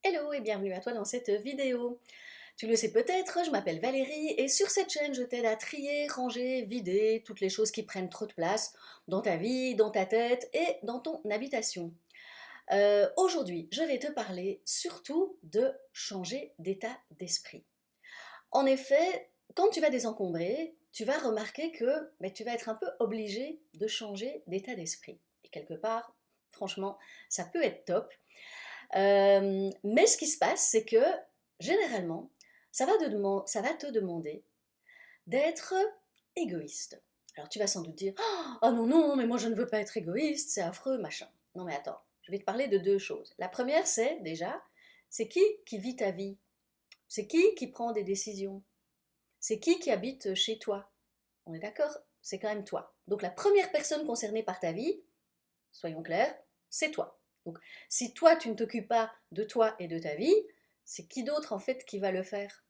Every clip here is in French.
Hello et bienvenue à toi dans cette vidéo. Tu le sais peut-être, je m'appelle Valérie et sur cette chaîne je t'aide à trier, ranger, vider toutes les choses qui prennent trop de place dans ta vie, dans ta tête et dans ton habitation. Aujourd'hui, je vais te parler surtout de changer d'état d'esprit. En effet, quand tu vas désencombrer, tu vas remarquer que tu vas être un peu obligé de changer d'état d'esprit. Et quelque part, franchement, ça peut être top. Mais ce qui se passe, c'est que généralement, ça va te demander d'être égoïste. Alors tu vas sans doute dire: «Oh non, non, mais moi je ne veux pas être égoïste, c'est affreux, machin». Non mais attends, je vais te parler de deux choses. La première, c'est déjà, c'est qui vit ta vie? C'est qui prend des décisions? C'est qui habite chez toi? On est d'accord? C'est quand même toi. Donc la première personne concernée par ta vie, soyons clairs, c'est toi. Donc, si toi, tu ne t'occupes pas de toi et de ta vie, c'est qui d'autre en fait qui va le faire?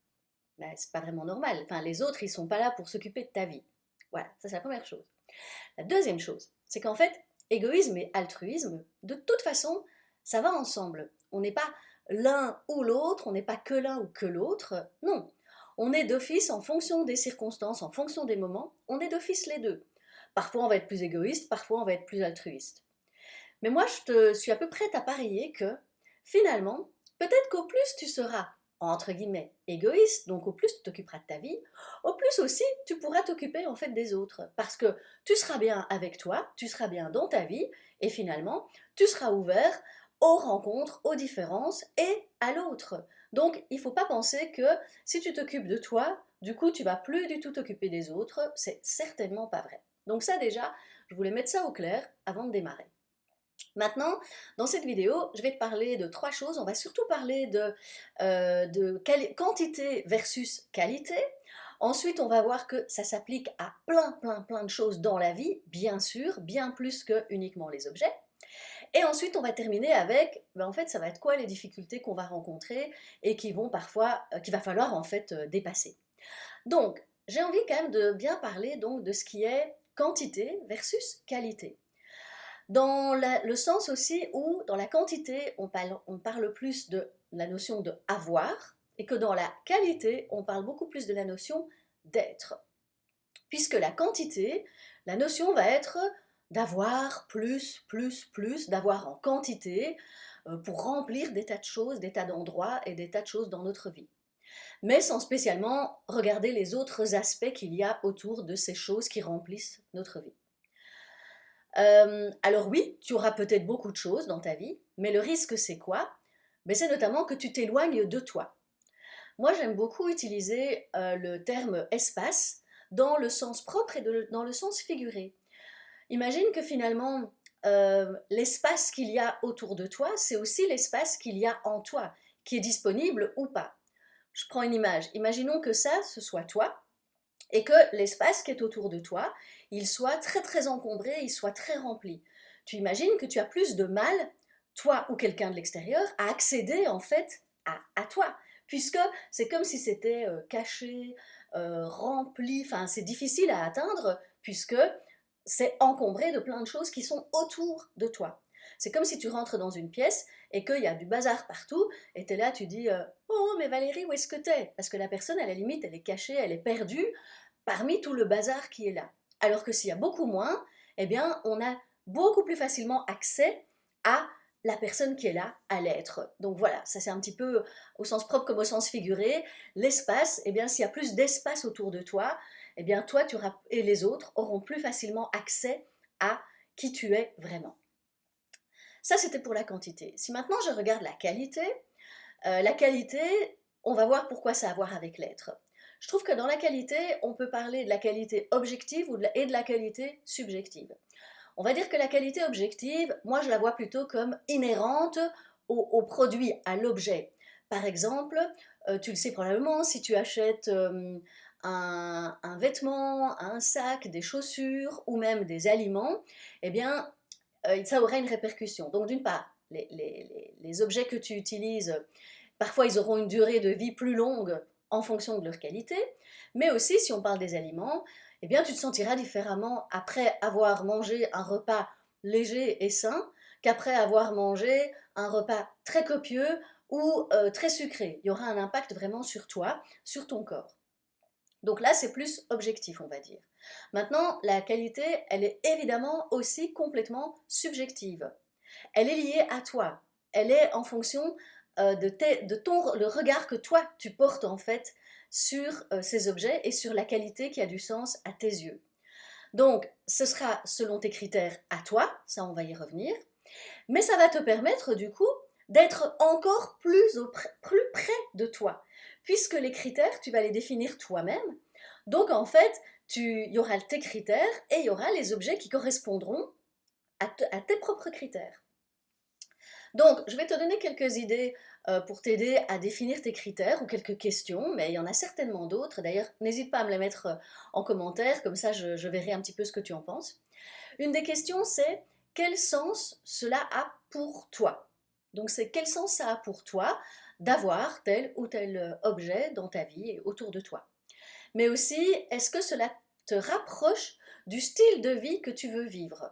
Ben, c'est pas vraiment normal. Enfin, les autres, ils sont pas là pour s'occuper de ta vie. Voilà, ça c'est la première chose. La deuxième chose, c'est qu'en fait, égoïsme et altruisme, de toute façon, ça va ensemble. On n'est pas l'un ou l'autre, on n'est pas que l'un ou que l'autre. Non, on est d'office en fonction des circonstances, en fonction des moments, on est d'office les deux. Parfois on va être plus égoïste, parfois on va être plus altruiste. Mais moi, je suis à peu prête à parier que finalement, peut-être qu'au plus tu seras, entre guillemets, égoïste, donc au plus tu t'occuperas de ta vie, au plus aussi tu pourras t'occuper en fait des autres. Parce que tu seras bien avec toi, tu seras bien dans ta vie, et finalement, tu seras ouvert aux rencontres, aux différences et à l'autre. Donc, il ne faut pas penser que si tu t'occupes de toi, du coup, tu vas plus du tout t'occuper des autres. C'est certainement pas vrai. Donc ça déjà, je voulais mettre ça au clair avant de démarrer. Maintenant, dans cette vidéo, je vais te parler de trois choses. On va surtout parler de quantité versus qualité. Ensuite, on va voir que ça s'applique à plein de choses dans la vie, bien sûr, bien plus que uniquement les objets. Et ensuite, on va terminer avec, en fait, ça va être quoi les difficultés qu'on va rencontrer et qui vont parfois, qu'il va falloir en fait dépasser. Donc, j'ai envie quand même de bien parler donc de ce qui est quantité versus qualité. Dans le sens aussi où, dans la quantité, on parle plus de la notion de avoir, et que dans la qualité, on parle beaucoup plus de la notion d'être. Puisque la quantité, la notion va être d'avoir plus, d'avoir en quantité pour remplir des tas de choses, des tas d'endroits et des tas de choses dans notre vie. Mais sans spécialement regarder les autres aspects qu'il y a autour de ces choses qui remplissent notre vie. Alors oui, tu auras peut-être beaucoup de choses dans ta vie, mais le risque c'est quoi? Mais c'est notamment que tu t'éloignes de toi. Moi j'aime beaucoup utiliser le terme espace dans le sens propre et dans le sens figuré. Imagine que finalement l'espace qu'il y a autour de toi, c'est aussi l'espace qu'il y a en toi, qui est disponible ou pas. Je prends une image. Imaginons que ça, ce soit toi, et que l'espace qui est autour de toi, il soit très encombré, il soit très rempli. Tu imagines que tu as plus de mal, toi ou quelqu'un de l'extérieur, à accéder en fait à toi, puisque c'est comme si c'était caché, rempli, enfin c'est difficile à atteindre, puisque c'est encombré de plein de choses qui sont autour de toi. C'est comme si tu rentres dans une pièce et qu'il y a du bazar partout, et tu es là, tu dis oh, mais Valérie, où est-ce que t'es? Parce que la personne, à la limite, elle est cachée, elle est perdue parmi tout le bazar qui est là. Alors que s'il y a beaucoup moins, eh bien, on a beaucoup plus facilement accès à la personne qui est là, à l'être. Donc voilà, ça c'est un petit peu au sens propre comme au sens figuré. L'espace, eh bien, s'il y a plus d'espace autour de toi, eh bien, toi tu auras, et les autres auront plus facilement accès à qui tu es vraiment. Ça, c'était pour la quantité. Si maintenant je regarde la qualité, on va voir pourquoi ça a à voir avec l'être. Je trouve que dans la qualité, on peut parler de la qualité objective et de la qualité subjective. On va dire que la qualité objective, moi je la vois plutôt comme inhérente au produit, à l'objet. Par exemple, tu le sais probablement, si tu achètes un vêtement, un sac, des chaussures ou même des aliments, eh bien, ça aura une répercussion. Donc d'une part, les objets que tu utilises, parfois ils auront une durée de vie plus longue en fonction de leur qualité, mais aussi si on parle des aliments, eh bien tu te sentiras différemment après avoir mangé un repas léger et sain qu'après avoir mangé un repas très copieux ou très sucré. Il y aura un impact vraiment sur toi, sur ton corps. Donc là, c'est plus objectif, on va dire. Maintenant, la qualité, elle est évidemment aussi complètement subjective. Elle est liée à toi. Elle est en fonction le regard que toi, tu portes en fait sur ces objets et sur la qualité qui a du sens à tes yeux. Donc, ce sera selon tes critères à toi, ça on va y revenir, mais ça va te permettre du coup d'être encore plus près de toi, puisque les critères, tu vas les définir toi-même. Donc en fait, il y aura tes critères et il y aura les objets qui correspondront à tes propres critères. Donc, je vais te donner quelques idées pour t'aider à définir tes critères ou quelques questions, mais il y en a certainement d'autres. D'ailleurs, n'hésite pas à me les mettre en commentaire, comme ça je verrai un petit peu ce que tu en penses. Une des questions, c'est quel sens cela a pour toi? Donc, c'est quel sens ça a pour toi d'avoir tel ou tel objet dans ta vie et autour de toi. Mais aussi, est-ce que cela te rapproche du style de vie que tu veux vivre?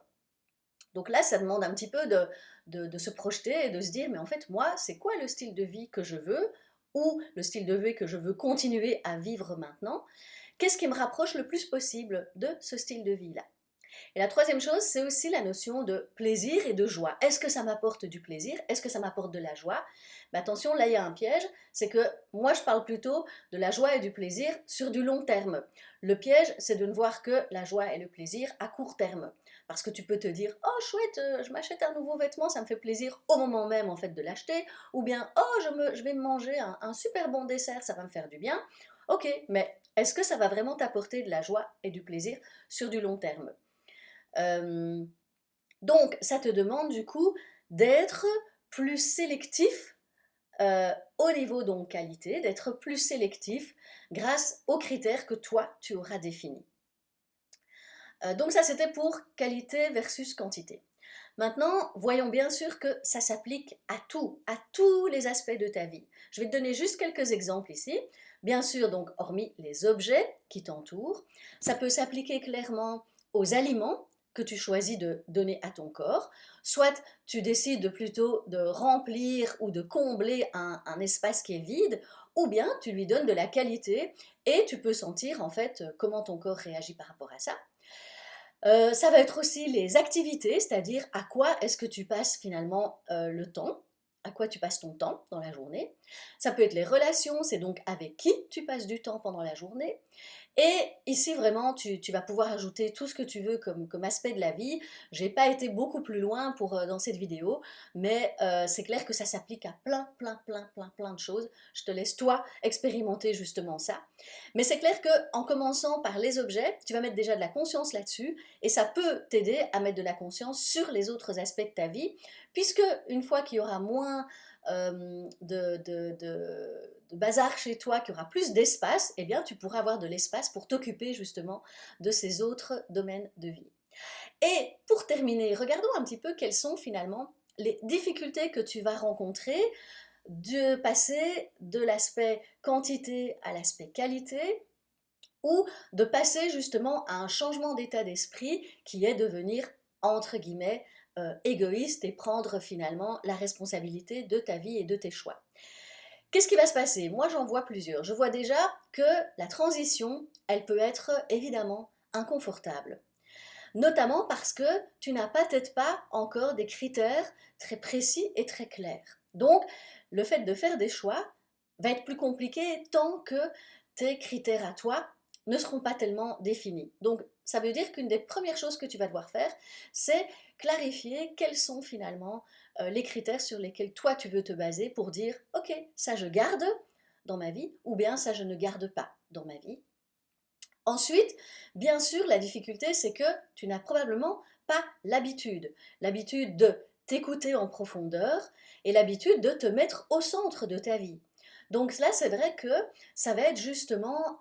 Donc là, ça demande un petit peu de se projeter et de se dire, mais en fait, moi, c'est quoi le style de vie que je veux ou le style de vie que je veux continuer à vivre maintenant? Qu'est-ce qui me rapproche le plus possible de ce style de vie-là? Et la troisième chose, c'est aussi la notion de plaisir et de joie. Est-ce que ça m'apporte du plaisir? Est-ce que ça m'apporte de la joie? Mais attention, là il y a un piège, c'est que moi je parle plutôt de la joie et du plaisir sur du long terme. Le piège, c'est de ne voir que la joie et le plaisir à court terme. Parce que tu peux te dire, oh chouette, je m'achète un nouveau vêtement, ça me fait plaisir au moment même en fait de l'acheter, ou bien, oh je vais me manger un super bon dessert, ça va me faire du bien. Ok, mais est-ce que ça va vraiment t'apporter de la joie et du plaisir sur du long terme? Euh, donc, ça te demande du coup d'être plus sélectif au niveau donc qualité, d'être plus sélectif grâce aux critères que toi tu auras définis. Donc ça c'était pour qualité versus quantité. Maintenant, voyons bien sûr que ça s'applique à tout, à tous les aspects de ta vie. Je vais te donner juste quelques exemples ici. Bien sûr, donc, hormis les objets qui t'entourent, ça peut s'appliquer clairement aux aliments que tu choisis de donner à ton corps. Soit tu décides plutôt de remplir ou de combler un espace qui est vide, ou bien tu lui donnes de la qualité et tu peux sentir en fait comment ton corps réagit par rapport à ça. Ça va être aussi les activités, c'est-à-dire à quoi est-ce que tu passes finalement le temps, à quoi tu passes ton temps dans la journée. Ça peut être les relations, c'est donc avec qui tu passes du temps pendant la journée. Et ici, vraiment, tu vas pouvoir ajouter tout ce que tu veux comme aspect de la vie. J'ai pas été beaucoup plus loin dans cette vidéo, mais c'est clair que ça s'applique à plein de choses. Je te laisse, toi, expérimenter justement ça. Mais c'est clair qu'en commençant par les objets, tu vas mettre déjà de la conscience là-dessus, et ça peut t'aider à mettre de la conscience sur les autres aspects de ta vie, puisque une fois qu'il y aura moins de bazar chez toi, qu'il y aura plus d'espace, eh bien tu pourras avoir de l'espace pour t'occuper justement de ces autres domaines de vie. Et pour terminer, regardons un petit peu quelles sont finalement les difficultés que tu vas rencontrer de passer de l'aspect quantité à l'aspect qualité, ou de passer justement à un changement d'état d'esprit qui est devenir, entre guillemets, égoïste et prendre finalement la responsabilité de ta vie et de tes choix. Qu'est-ce qui va se passer? Moi, j'en vois plusieurs. Je vois déjà que la transition, elle peut être évidemment inconfortable. Notamment parce que tu n'as peut-être pas encore des critères très précis et très clairs. Donc, le fait de faire des choix va être plus compliqué tant que tes critères à toi ne seront pas tellement définis. Donc, ça veut dire qu'une des premières choses que tu vas devoir faire, c'est clarifier quels sont finalement les critères sur lesquels toi tu veux te baser pour dire, ok, ça je garde dans ma vie, ou bien ça je ne garde pas dans ma vie. Ensuite, bien sûr, la difficulté, c'est que tu n'as probablement pas l'habitude de t'écouter en profondeur et l'habitude de te mettre au centre de ta vie. Donc là, c'est vrai que ça va être justement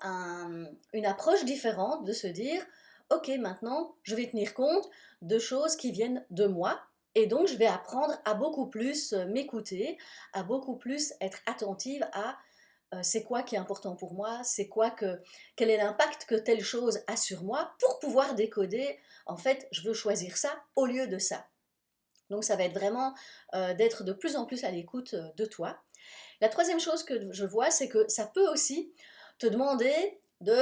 une approche différente de se dire, ok, maintenant, je vais tenir compte de choses qui viennent de moi, et donc je vais apprendre à beaucoup plus m'écouter, à beaucoup plus être attentive à c'est quoi qui est important pour moi, quel est l'impact que telle chose a sur moi pour pouvoir décoder, en fait, je veux choisir ça au lieu de ça. Donc ça va être vraiment d'être de plus en plus à l'écoute de toi. La troisième chose que je vois, c'est que ça peut aussi te demander de,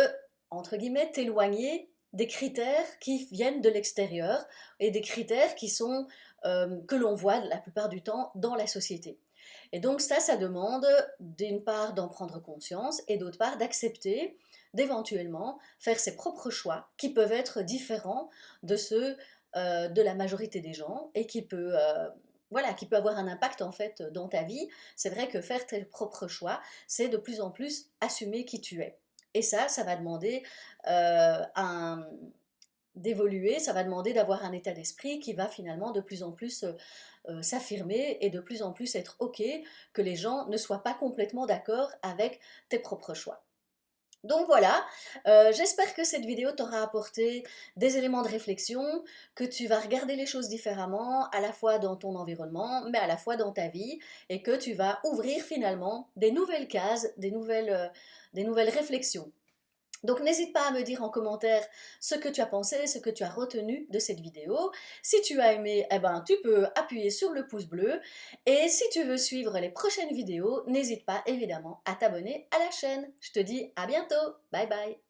entre guillemets, t'éloigner des critères qui viennent de l'extérieur et des critères qui sont, que l'on voit la plupart du temps dans la société. Et donc ça demande d'une part d'en prendre conscience et d'autre part d'accepter d'éventuellement faire ses propres choix qui peuvent être différents de ceux de la majorité des gens et qui peut, voilà, qui peut avoir un impact en fait dans ta vie. C'est vrai que faire tes propres choix, c'est de plus en plus assumer qui tu es. Et ça va demander un, d'évoluer, ça va demander d'avoir un état d'esprit qui va finalement de plus en plus s'affirmer et de plus en plus être OK que les gens ne soient pas complètement d'accord avec tes propres choix. Donc voilà, j'espère que cette vidéo t'aura apporté des éléments de réflexion, que tu vas regarder les choses différemment, à la fois dans ton environnement, mais à la fois dans ta vie, et que tu vas ouvrir finalement des nouvelles cases, des nouvelles réflexions. Donc n'hésite pas à me dire en commentaire ce que tu as pensé, ce que tu as retenu de cette vidéo. Si tu as aimé, eh ben, tu peux appuyer sur le pouce bleu. Et si tu veux suivre les prochaines vidéos, n'hésite pas évidemment à t'abonner à la chaîne. Je te dis à bientôt. Bye bye.